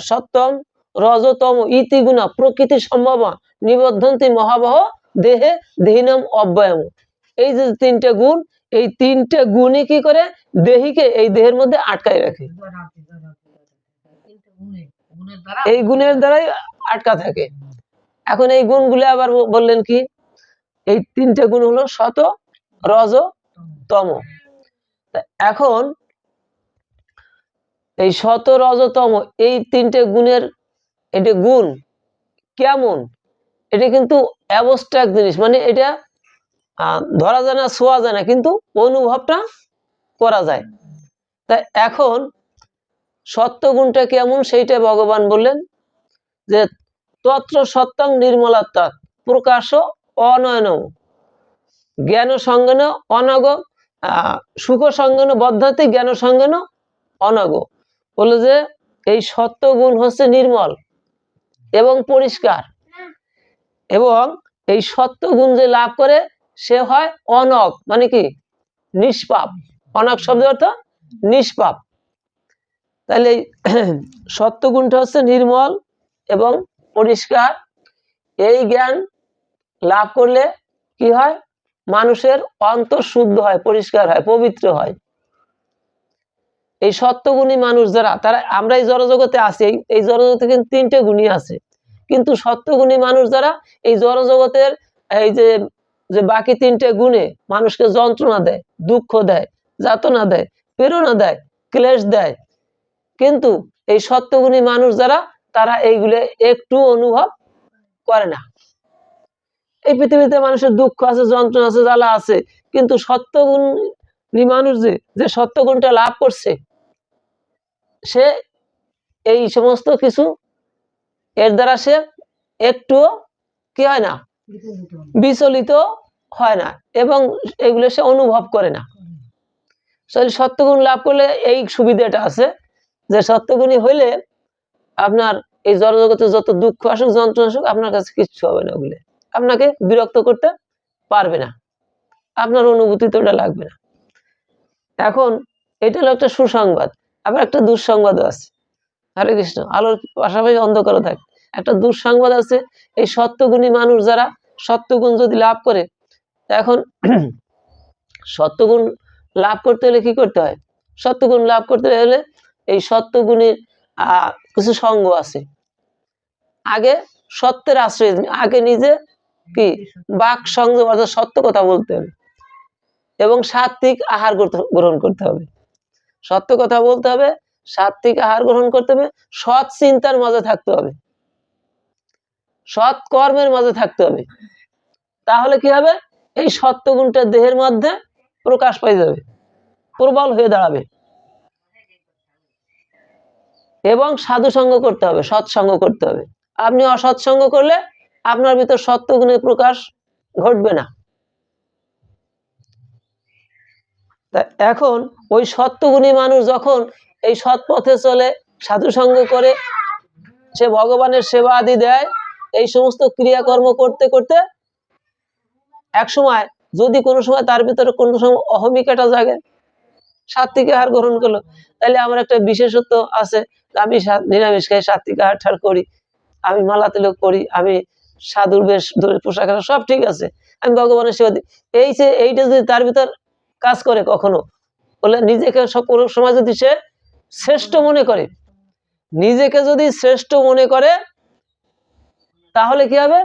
সত্যম রজতম ইতি গুণা প্রকৃতি সম্ভব নিবদ্ধন্তি মহাবহ দেহে দেহিনম অব্যয়ম। এই যে তিনটে গুণ, এই তিনটে গুণই কি করে দেহিকে এই দেহের মধ্যে আটকায় রাখে, এই গুণের দ্বারাই আটকা থাকে। এখন এই গুণগুলো আবার বললেন কি, এই তিনটে গুণ হলো শত রজ তম। এখন এই শত রজতম এই তিনটে গুণের এটা গুণ কেমন, এটা কিন্তু অ্যাবস্ট্রাক্ট জিনিস, মানে এটা ধরা যায় না, ছোঁয়া যায় না, কিন্তু অনুভবটা করা যায়। তাই এখন সত্য গুণটা কেমন সেইটা ভগবান বললেন যে তত্র সত্যং নির্মলাত্মা প্রকাশ অনয়ন জ্ঞান সঙ্গেন অনগ সুখ সঙ্গেন বদ্ধতি জ্ঞান সঙ্গেন অনগ। বলে যে এই সত্য গুণ হচ্ছে নির্মল এবং পরিষ্কার, এবং এই সত্য গুণ যে লাভ করে সে হয় অনগ, মানে কি নিষ্পাপ। অনগ শব্দের অর্থ নিষ্পাপ। তাহলে সত্য গুণটা হচ্ছে নির্মল এবং পরিষ্কার। এই জ্ঞান লাভ করলে কি হয়, মানুষের অন্তর শুদ্ধ হয়, পরিষ্কার হয়, পবিত্র হয়। এই সত্যগুণী মানুষ যারা, তারা আমরা এই জড়জগতে আছি, এই জড়জগতে কিন্তু তিনটে গুণই আছে, কিন্তু সত্যগুণী মানুষ যারা এই জড়জগতের এই যে যে বাকি তিনটে গুণে মানুষকে যন্ত্রণা দেয়, দুঃখ দেয়, যাতনা দেয়, প্রেরণা দেয়, ক্লেশ দেয়, কিন্তু এই সত্যগুণী মানুষ যারা, তারা এইগুলো একটু অনুভব করে না। এই পৃথিবীতে মানুষের দুঃখ আছে, যন্ত্রণা আছে, জ্বালা আছে, কিন্তু সত্যগুণী মানুষ যে সত্যগুণটা লাভ করছে, সে এই সমস্ত কিছু এর দ্বারা সে একটুও কি হয় না, বিচলিত হয় না, এবং এগুলো সে অনুভব করে না। সত্যগুণ লাভ করলে এই সুবিধাটা আছে যে সত্যগুণী হইলে আপনার এই জড়জগতে যত দুঃখ আসুক, যন্ত্রণা আসুক, আপনার কাছে কিচ্ছু হবে না, ওগুলো আপনাকে বিরক্ত করতে পারবে না, আপনার অনুভূতি তো ওটা লাগবে না। এখন এটা হলো একটা সুসংবাদ। আবার একটা দুঃসংবাদও আছে। হরে কৃষ্ণ। আলোর পাশাপাশি অন্ধকারও থাকে। একটা দুঃসংবাদ আছে, এই সত্যগুণী মানুষ যারা সত্যগুণ যদি লাভ করে, এখন সত্যগুণ লাভ করতে হলে কি করতে হয়, সত্যগুণ লাভ করতে হলে এই সত্যগুণীর কিছু সঙ্গ আছে। আগে সত্যের আশ্রয়, আগে নিজে কি বাক সংযম অর্থাৎ সত্য কথা বলতে হবে, এবং সাত্বিক আহার গ্রহণ করতে হবে। সত্য কথা বলতে হবে, সাত্বিক আহার গ্রহণ করতে হবে, সৎ চিন্তার মাঝে থাকতে হবে, সৎ কর্মের মাঝে থাকতে হবে। তাহলে কি হবে, এই সত্য গুণটা দেহের মধ্যে প্রকাশ পাই যাবে, প্রবল হয়ে দাঁড়াবে। এবং সাধু সঙ্গ করতে হবে, সৎসঙ্গ করতে হবে। আপনি অসৎসঙ্গ করলে আপনার ভিতর সত্য গুণের প্রকাশ ঘটবে না। এখন ওই সত্যগুণী মানুষ যখন এই সৎ পথে চলে, সাধু সঙ্গ করে, সে ভগবানের সেবা আদি দেয়, এই সমস্ত ক্রিয়াকর্ম করতে করতে এক সময় যদি কোনো সময় তার ভিতরে কোনো সময় অহমিকাটা জাগে, সাত্বিক আহার গ্রহণ করলো, তাহলে আমার একটা বিশেষত্ব আছে, আমি নিরামিষ খাই, সাত্বিক আহার ঠার করি, আমি মালা তিলক করি, আমি সাধুর বেশ পোশাক সব ঠিক আছে, আমি ভগবানের সেবা দিই, এই যে এইটা যদি তার ভিতর কাজ করে কখনো, বলে নিজেকে কোনো সময় যদি সে শ্রেষ্ঠ মনে করে, নিজেকে যদি শ্রেষ্ঠ মনে করে, তাহলে কি হবে,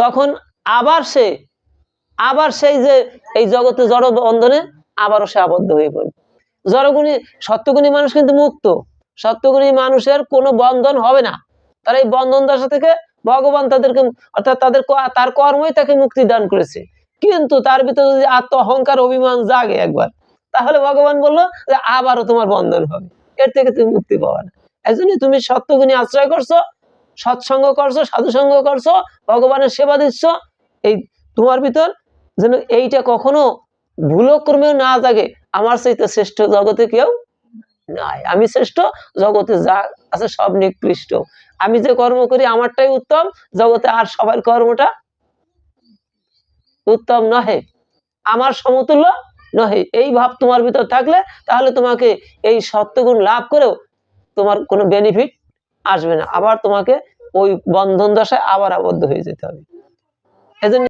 তখন আবার সেই যে এই জগতে জড় বন্ধনে আবারও সে আবদ্ধ হয়ে পড়বে। জড়গুণী সত্যগুণী মানুষ কিন্তু মুক্ত, সত্যগুণী মানুষের কোনো বন্ধন হবে না, তার এই বন্ধন দশা থেকে ভগবান তাদেরকে, অর্থাৎ তার কর্মই তাকে মুক্তি দান করেছে। কিন্তু তার ভিতরে যদি আত্ম অহংকার অভিমান জাগে একবার, তাহলে ভগবান বললো যে আবারও তোমার বন্ধন হবে, এর থেকে তুমি মুক্তি পাবে না। এই জন্য তুমি সত্যগুণী আশ্রয় করছো, সৎসঙ্গ করছো, সাধুসঙ্গ করছো, ভগবানের সেবা দিচ্ছ, এই তোমার ভিতর যেন এইটা কখনো ভুলক্রমেও না জাগে, আমার চাইতে শ্রেষ্ঠ জগতে কেউ নাই, আমি শ্রেষ্ঠ, জগতে যা আছে সব নিকৃষ্ট, আমি যে কর্ম করি আমারটাই উত্তম, জগতে আর সবার কর্মটা উত্তম নহে, আমার সমতুল্য নহে। এই ভাব তোমার ভিতর থাকলে তাহলে তোমাকে এই সত্যগুণ লাভ করেও তোমার কোনো বেনিফিট আসবে না, আবার তোমাকে ওই বন্ধন দশায় আবার আবদ্ধ হয়ে যেতে হবে। এজন্য